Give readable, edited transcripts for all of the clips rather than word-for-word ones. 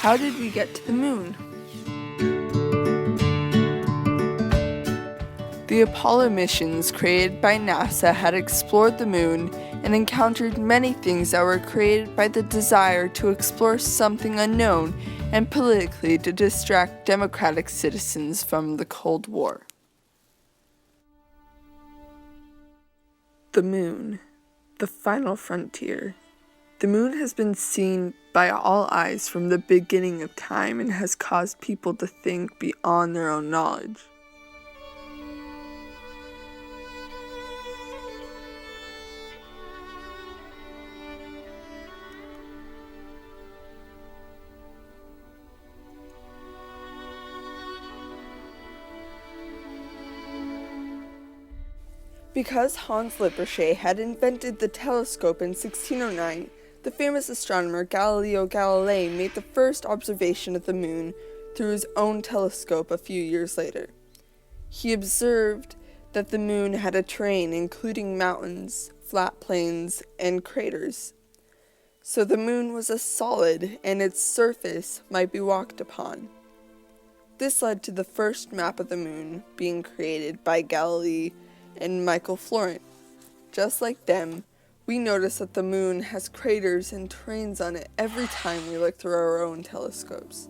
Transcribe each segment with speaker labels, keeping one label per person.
Speaker 1: How did we get to the moon? The Apollo missions created by NASA had explored the moon and encountered many things that were created by the desire to explore something unknown and politically to distract democratic citizens from the Cold War. The moon, the final frontier. The moon has been seen by all eyes from the beginning of time and has caused people to think beyond their own knowledge. Because Hans Lippershey had invented the telescope in 1609, the famous astronomer Galileo Galilei made the first observation of the moon through his own telescope a few years later. He observed that the moon had a terrain including mountains, flat plains, and craters. So the moon was a solid and its surface might be walked upon. This led to the first map of the moon being created by Galilei and Michael Florent. Just like them, we notice that the moon has craters and terrains on it every time we look through our own telescopes.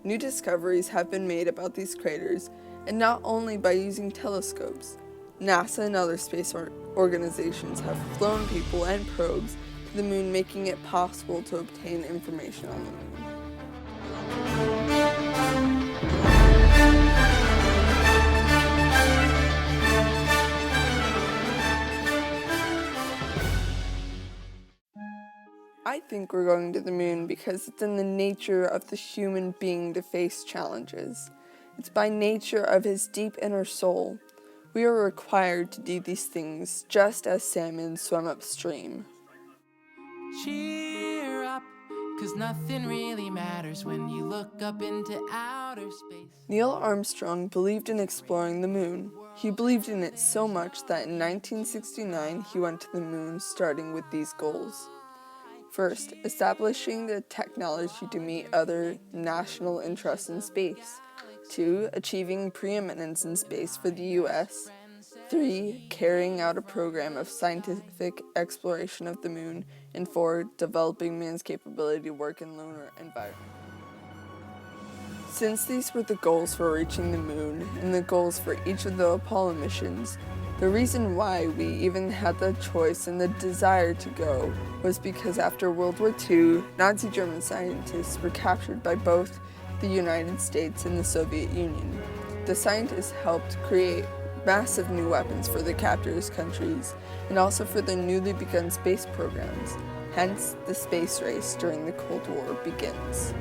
Speaker 1: New discoveries have been made about these craters, and not only by using telescopes. NASA and other space organizations have flown people and probes to the moon, making it possible to obtain information on the moon. I think we're going to the moon because it's in the nature of the human being to face challenges. It's by nature of his deep inner soul. We are required to do these things just as salmon swim upstream.
Speaker 2: Cheer up, 'cause nothing really matters when you look up into outer space.
Speaker 1: Neil Armstrong believed in exploring the moon. He believed in it so much that in 1969 he went to the moon, starting with these goals. First, establishing the technology to meet other national interests in space. 2, achieving preeminence in space for the US. 3, carrying out a program of scientific exploration of the moon. And 4, developing man's capability to work in lunar environment. Since these were the goals for reaching the moon and the goals for each of the Apollo missions, the reason why we even had the choice and the desire to go was because after World War II, Nazi German scientists were captured by both the United States and the Soviet Union. The scientists helped create massive new weapons for the captors' countries and also for their newly begun space programs. Hence, the space race during the Cold War begins.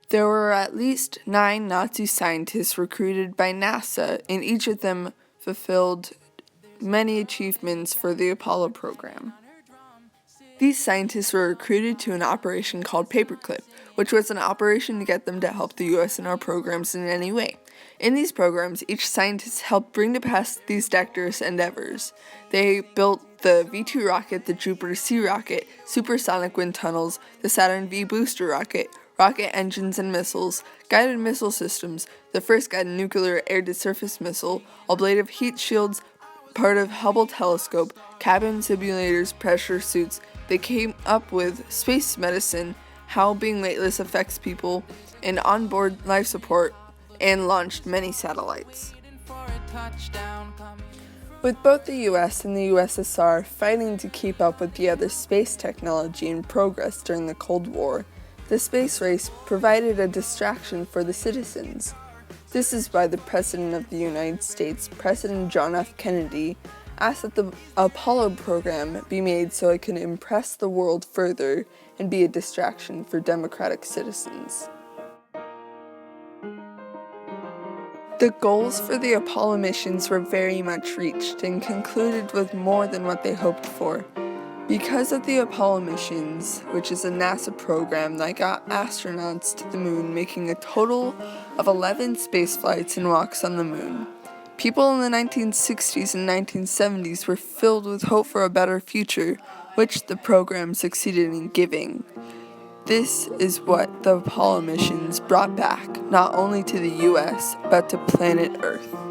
Speaker 1: There were at least 9 Nazi scientists recruited by NASA, and each of them fulfilled many achievements for the Apollo program. These scientists were recruited to an operation called Paperclip, which was an operation to get them to help the US in our programs in any way. In these programs, each scientist helped bring to pass these dexterous endeavors. They built the V-2 rocket, the Jupiter-C rocket, supersonic wind tunnels, the Saturn V booster rocket engines and missiles, guided missile systems, the first guided nuclear air-to-surface missile, ablative heat shields, part of Hubble telescope, cabin simulators, pressure suits. They came up with space medicine, how being weightless affects people, and onboard life support, and launched many satellites. With both the US and the USSR fighting to keep up with the other space technology and progress during the Cold War, the space race provided a distraction for the citizens. This is why the President of the United States, President John F. Kennedy, asked that the Apollo program be made so it can impress the world further and be a distraction for democratic citizens. The goals for the Apollo missions were very much reached and concluded with more than what they hoped for. Because of the Apollo missions, which is a NASA program that got astronauts to the moon, making a total of 11 space flights and walks on the moon. People in the 1960s and 1970s were filled with hope for a better future, which the program succeeded in giving. This is what the Apollo missions brought back, not only to the US, but to planet Earth.